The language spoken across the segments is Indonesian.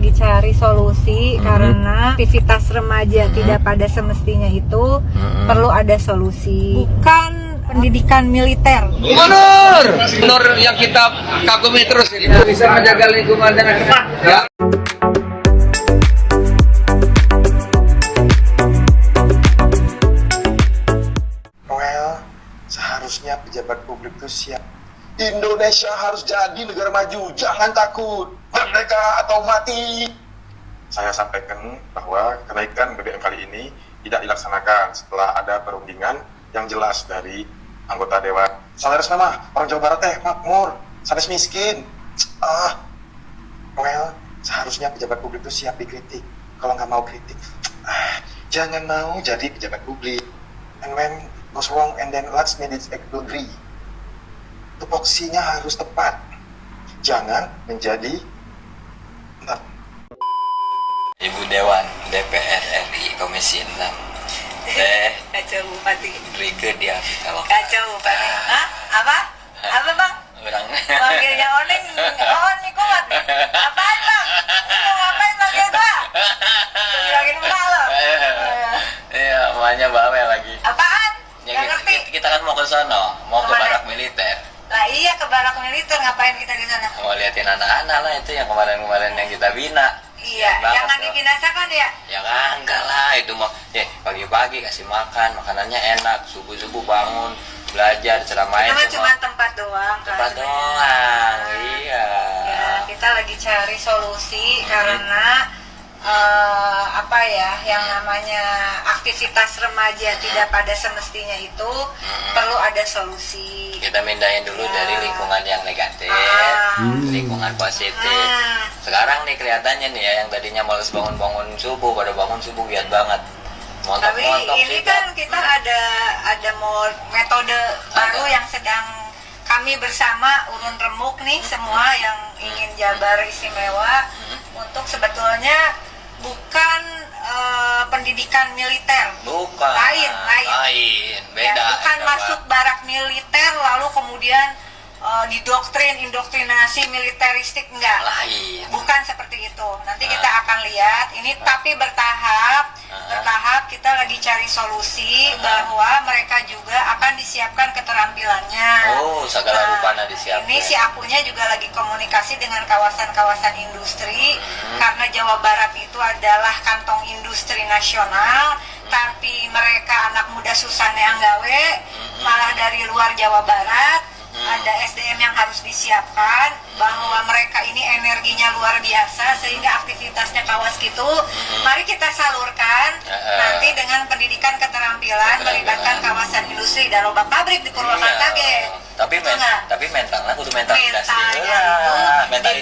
lagi cari solusi karena aktivitas remaja tidak pada semestinya itu perlu ada solusi. Bukan pendidikan militer. Nur yang kita kagumi terus ini bisa menjaga lingkungan dengan cepat. Ya. Well, seharusnya pejabat publik itu siap. Indonesia harus jadi negara maju, jangan takut, merdeka atau mati. Saya sampaikan bahwa kenaikan BBM kali ini tidak dilaksanakan setelah ada perundingan yang jelas dari anggota dewan. Salaris mah orang Jawa Barat makmur, sanes miskin. Well, seharusnya pejabat publik itu siap dikritik. Kalau nggak mau kritik, jangan mau jadi pejabat publik. And when goes wrong and then last minute agree. Tupoksinya harus tepat. Jangan menjadi Ibu Dewan DPR RI Komisi 6 Teh Kacau Bupati. Rike Diah Pitaloka. Kacau Bupati. Hah? Apa? Apa bang? Orang Manggilnya Oneng. Oh nih kuat. Apaan bang? Lu mau ngapain manggil gua? Bilangin muka lo. Iya, namanya bawel lagi. Apaan? Ya, Gak ngerti. kita kan mau ke sono, mau ke Kemana? barak militer. Lah iya ke barak militer, ngapain kita di sana? Mau liatin anak-anak lah, itu yang kemarin-kemarin yang kita bina. Iya, Banget jangan tuh. dibinasakan ya. Ya kan, enggak lah, itu mah pagi-pagi kasih makan, makanannya enak, subuh-subuh bangun, belajar, ceramain. Itu mah cuma tempat doang. tempat kan, doang, sebenarnya. iya. Ya, kita lagi cari solusi karena apa ya, yang namanya aktivitas remaja tidak pada semestinya itu perlu ada solusi. Kita mindahin dulu Ya. dari lingkungan yang negatif, lingkungan positif. Sekarang nih kelihatannya nih ya, yang tadinya males bangun-bangun subuh, pada bangun subuh giat banget. Tapi ini sih, kan kita ada metode baru yang sedang kami bersama urun remuk nih semua yang ingin Jabar istimewa untuk sebetulnya bukan pendidikan militer. bukan Lain. beda. Ya, bukan Apa? masuk barak militer lalu kemudian indoktrinasi militeristik, enggak. Lain. Bukan seperti itu. Nanti kita akan lihat ini, tapi bertahap kita lagi cari solusi bahwa mereka juga akan disiapkan keterampilannya. Oh, segala rupanya disiapkan. Ini si akunya juga lagi komunikasi dengan kawasan-kawasan industri karena Jawa Barat itu adalah kantong industri nasional, tapi mereka anak muda susah yang gawe malah dari luar Jawa Barat. Ada SDM yang harus disiapkan bahwa mereka ini energinya luar biasa sehingga aktivitasnya kawas gitu. Mari kita salurkan nanti dengan pendidikan keterampilan melibatkan kawasan industri dan loba pabrik di Purwakarta ge. Tapi mentalnya kudu mental industri. Mental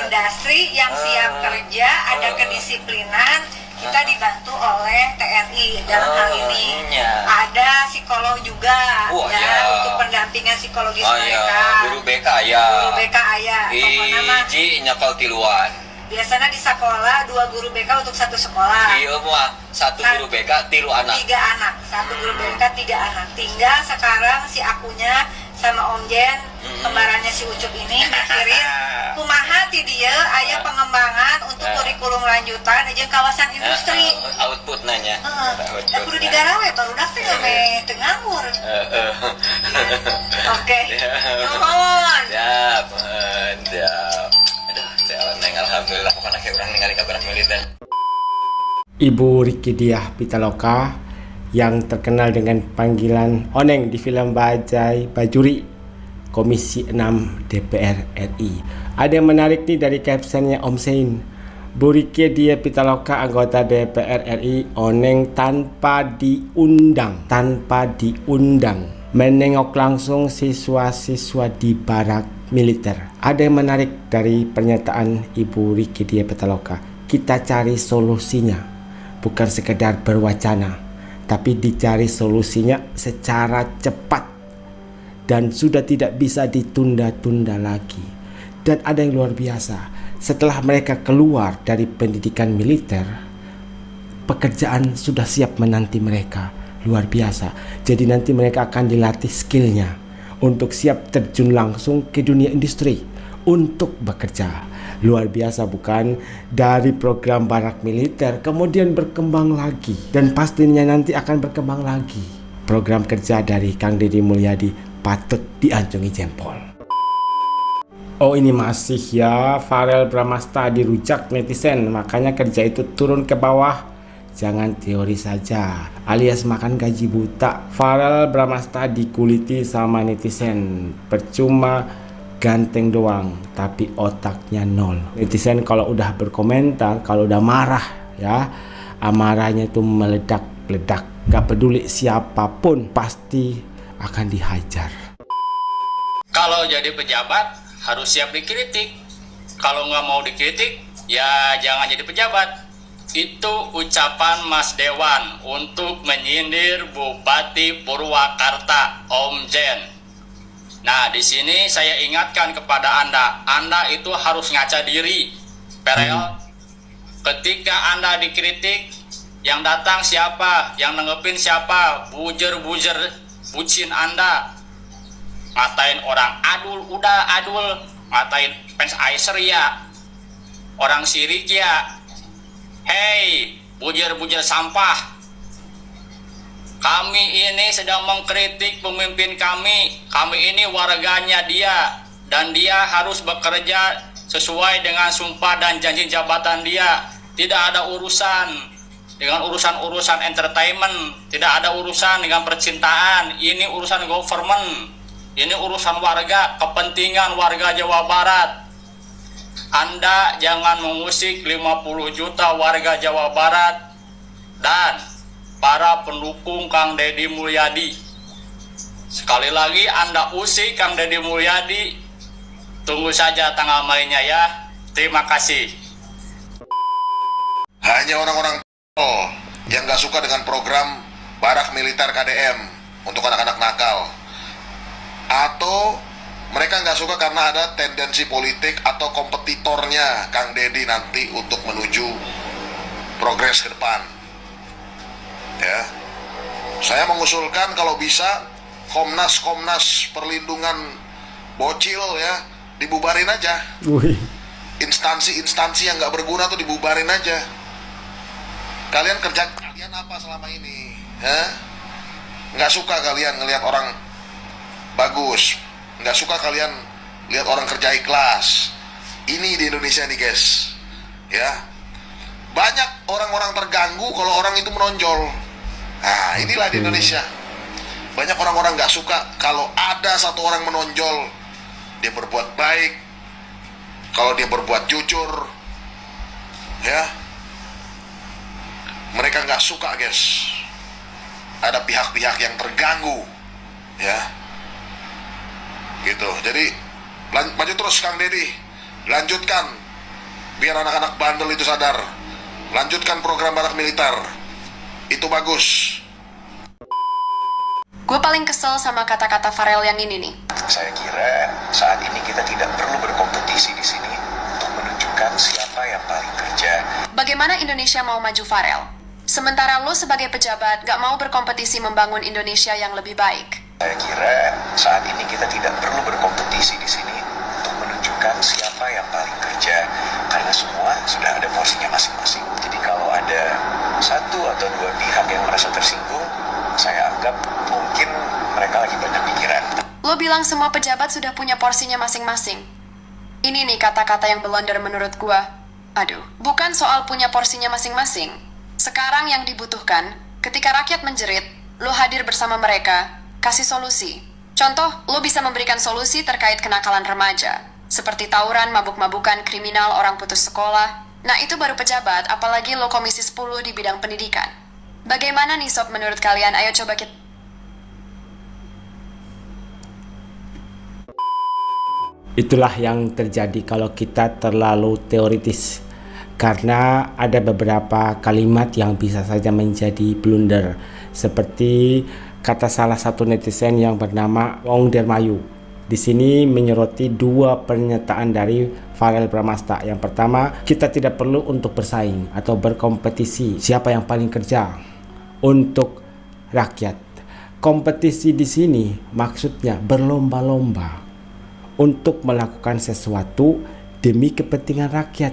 industri yang siap kerja, ada kedisiplinan. Kita dibantu oleh TNI dalam hal ini. Iya. Ada psikolog juga untuk pendampingan psikologis mereka. Guru BK ya. Guru BK aya. Pokoknya mah Iji nyakal tiluan. biasanya di sekolah 2 guru BK untuk satu sekolah. Iya mah, 1 guru BK 3 anak. 3 anak, 1 guru BK 3 anak. Tinggal sekarang si akunya sama Om Jen, kembarannya si Ucup ini mikirin kumaha ti dia aya pengembangan untuk kurikulum lanjutan jeung kawasan industri. Output nanya. Da kudu digarawe barudak teh game teu nganggur. Oke. Nuhun. Siap. Aduh, saya neng alhamdulillah pokoknya kayak orang ningali kabar militer. Ibu Rike Diah Pitaloka yang terkenal dengan panggilan Oneng di film Bajai Bajuri, Komisi 6 DPR RI. Ada yang menarik nih dari captionnya Om Sein. Bu Rike Diah Pitaloka anggota DPR RI Oneng tanpa diundang menengok langsung siswa-siswa di barak militer. Ada yang menarik dari pernyataan Ibu Rike Diah Pitaloka. Kita cari solusinya, bukan sekedar berwacana, tapi dicari solusinya secara cepat dan sudah tidak bisa ditunda-tunda lagi. Dan ada yang luar biasa, setelah mereka keluar dari pendidikan militer, pekerjaan sudah siap menanti mereka. Luar biasa. Jadi nanti mereka akan dilatih skillnya untuk siap terjun langsung ke dunia industri untuk bekerja. Luar biasa bukan? Dari program barak militer kemudian berkembang lagi, dan pastinya nanti akan berkembang lagi. Program kerja dari Kang Deddy Mulyadi patut diacungi jempol. Oh, ini masih ya, Farel Bramasta dirujak netizen, makanya kerja itu turun ke bawah. Jangan teori saja, alias makan gaji buta. Farel Bramasta dikuliti sama netizen, percuma ganteng doang, tapi otaknya nol. Netizen kalau udah berkomentar, kalau udah marah ya, amarahnya itu meledak-ledak. Gak peduli siapapun, pasti akan dihajar. Kalau jadi pejabat harus siap dikritik. Kalau nggak mau dikritik, ya jangan jadi pejabat. Itu ucapan Mas Dewan untuk menyindir Bupati Purwakarta, Om Jen. Nah, di sini saya ingatkan kepada Anda itu harus ngaca diri. Perel, ketika Anda dikritik, yang datang siapa? Yang nanggepin siapa? Bujer-bujer, bucin Anda. Ngatain orang adul, udah adul. Ngatain fans Aiser ya, orang sirik ya. Hei, bujer-bujer sampah. Kami ini sedang mengkritik pemimpin kami. Kami ini warganya dia, dan dia harus bekerja sesuai dengan sumpah dan janji jabatan dia. Tidak ada urusan dengan urusan-urusan entertainment, tidak ada urusan dengan percintaan. Ini urusan government. Ini urusan warga, kepentingan warga Jawa Barat. Anda jangan mengusik 50 juta warga Jawa Barat dan para pendukung Kang Deddy Mulyadi. Sekali lagi Anda usik Kang Deddy Mulyadi, tunggu saja tanggal mainnya ya. Terima kasih. Hanya orang-orang yang gak suka dengan program barak militer KDM untuk anak-anak nakal, atau mereka nggak suka karena ada tendensi politik atau kompetitornya Kang Deddy nanti untuk menuju progres ke depan. Ya, saya mengusulkan kalau bisa Komnas perlindungan bocil ya dibubarin aja. Instansi-instansi yang nggak berguna tuh dibubarin aja. Kalian apa selama ini? Nggak suka kalian ngelihat orang bagus, nggak suka kalian lihat orang kerja ikhlas. Ini di Indonesia nih guys, ya banyak orang-orang terganggu kalau orang itu menonjol. Nah, inilah di Indonesia banyak orang-orang nggak suka kalau ada satu orang menonjol, dia berbuat baik, kalau dia berbuat jujur, ya mereka nggak suka guys. Ada pihak-pihak yang terganggu, ya. Gitu. Jadi maju terus Kang Deddy, lanjutkan biar anak-anak bandel itu sadar. Lanjutkan program barak militer, itu bagus. Gue paling kesel sama kata-kata Farel yang ini nih. Saya kira saat ini kita tidak perlu berkompetisi di sini untuk menunjukkan siapa yang paling kerja. Bagaimana Indonesia mau maju, Farel? Sementara lo sebagai pejabat gak mau berkompetisi membangun Indonesia yang lebih baik. Saya kira saat ini kita tidak perlu berkompetisi di sini untuk menunjukkan siapa yang paling kerja, karena semua sudah ada porsinya masing-masing. Jadi kalau ada satu atau dua pihak yang merasa tersinggung, saya anggap mungkin mereka lagi banyak pikiran. Lo bilang semua pejabat sudah punya porsinya masing-masing. Ini nih kata-kata yang blunder menurut gua. Aduh, bukan soal punya porsinya masing-masing. Sekarang yang dibutuhkan, ketika rakyat menjerit, lo hadir bersama mereka, kasih solusi. Contoh, lo bisa memberikan solusi terkait kenakalan remaja, seperti tawuran, mabuk-mabukan, kriminal, orang putus sekolah. Nah, itu baru pejabat, apalagi lo komisi 10 di bidang pendidikan. Bagaimana nih sob menurut kalian? Ayo coba kita... Itulah yang terjadi kalau kita terlalu teoritis. Karena ada beberapa kalimat yang bisa saja menjadi blunder. Seperti kata salah satu netizen yang bernama Wong Dermayu. Di sini menyoroti dua pernyataan dari Farel Bramasta. Yang pertama, kita tidak perlu untuk bersaing atau berkompetisi siapa yang paling kerja untuk rakyat. Kompetisi di sini maksudnya berlomba-lomba untuk melakukan sesuatu demi kepentingan rakyat.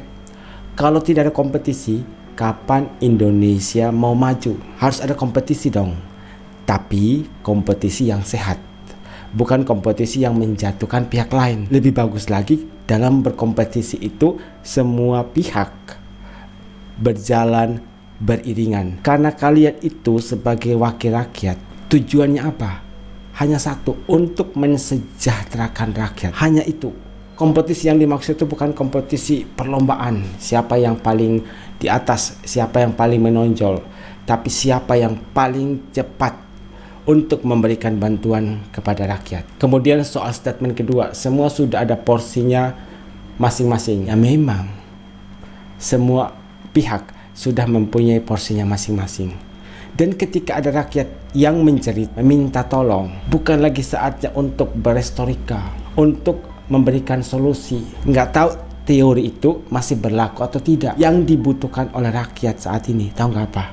Kalau tidak ada kompetisi, kapan Indonesia mau maju? Harus ada kompetisi dong. Tapi kompetisi yang sehat, bukan kompetisi yang menjatuhkan pihak lain. Lebih bagus lagi dalam berkompetisi itu semua pihak berjalan beriringan. Karena kalian itu sebagai wakil rakyat, tujuannya apa? Hanya satu, untuk mensejahterakan rakyat. Hanya itu. Kompetisi yang dimaksud itu bukan kompetisi perlombaan, siapa yang paling di atas, siapa yang paling menonjol, tapi siapa yang paling cepat untuk memberikan bantuan kepada rakyat. Kemudian soal statement kedua, semua sudah ada porsinya masing-masing. Ya memang, semua pihak sudah mempunyai porsinya masing-masing. Dan ketika ada rakyat yang menjerit, meminta tolong, bukan lagi saatnya untuk berestorika, untuk memberikan solusi. Nggak tahu teori itu masih berlaku atau tidak. Yang dibutuhkan oleh rakyat saat ini, tahu nggak apa?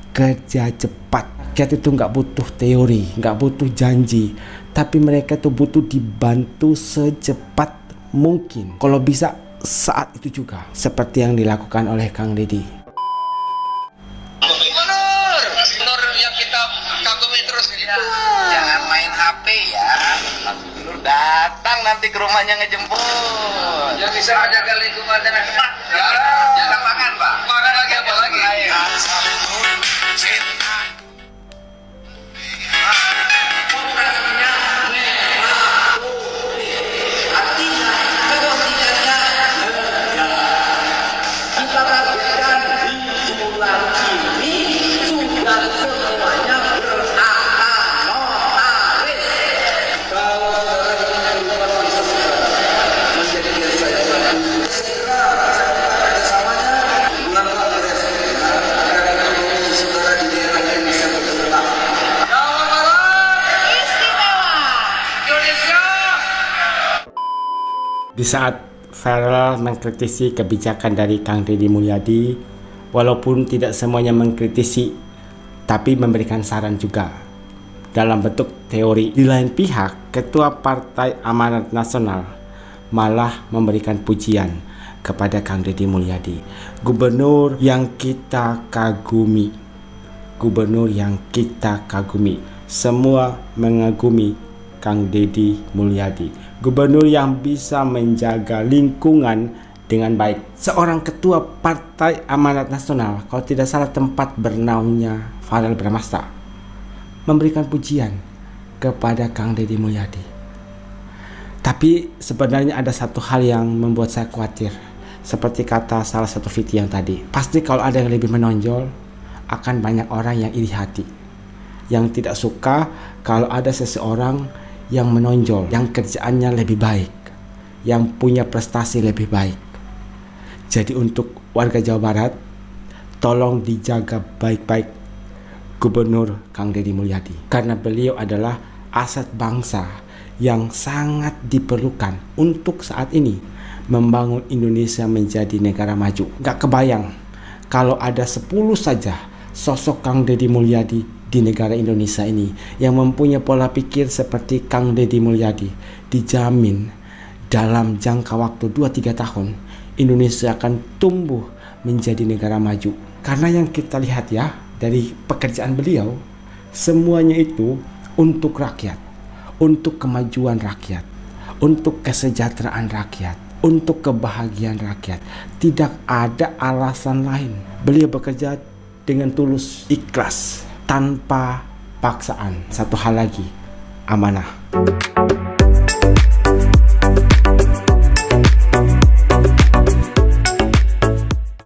Kerja cepat. Rakyat itu nggak butuh teori, nggak butuh janji, tapi mereka tuh butuh dibantu secepat mungkin. Kalau bisa saat itu juga, seperti yang dilakukan oleh Kang Deddy. Gubernur yang kita kagumi terus ini. Jangan main HP ya. Gubernur datang nanti ke rumahnya ngejemput. Yang bisa menjaga lingkungan dan anak. Jangan makan, Pak. Makan lagi apa lagi? Di saat viral mengkritisi kebijakan dari Kang Deddy Mulyadi, walaupun tidak semuanya mengkritisi, tapi memberikan saran juga dalam bentuk teori. Di lain pihak, Ketua Partai Amanat Nasional malah memberikan pujian kepada Kang Deddy Mulyadi, gubernur yang kita kagumi. Gubernur yang kita kagumi. Semua mengagumi Kang Deddy Mulyadi, gubernur yang bisa menjaga lingkungan dengan baik. Seorang ketua Partai Amanat Nasional, kalau tidak salah tempat bernaungnya Farel Bramasta, memberikan pujian kepada Kang Deddy Mulyadi. Tapi sebenarnya ada satu hal yang membuat saya khawatir. Seperti kata salah satu VT yang tadi, pasti kalau ada yang lebih menonjol, akan banyak orang yang iri hati, yang tidak suka kalau ada seseorang yang menonjol, yang kerjaannya lebih baik, yang punya prestasi lebih baik. Jadi untuk warga Jawa Barat, tolong dijaga baik-baik Gubernur Kang Deddy Mulyadi, karena beliau adalah aset bangsa yang sangat diperlukan untuk saat ini membangun Indonesia menjadi negara maju. Gak kebayang kalau ada 10 saja sosok Kang Deddy Mulyadi di negara Indonesia ini yang mempunyai pola pikir seperti Kang Deddy Mulyadi, dijamin dalam jangka waktu 2-3 tahun Indonesia akan tumbuh menjadi negara maju. Karena yang kita lihat ya dari pekerjaan beliau, semuanya itu untuk rakyat, untuk kemajuan rakyat, untuk kesejahteraan rakyat, untuk kebahagiaan rakyat. Tidak ada alasan lain. Beliau bekerja dengan tulus, ikhlas, tanpa paksaan. Satu hal lagi, amanah.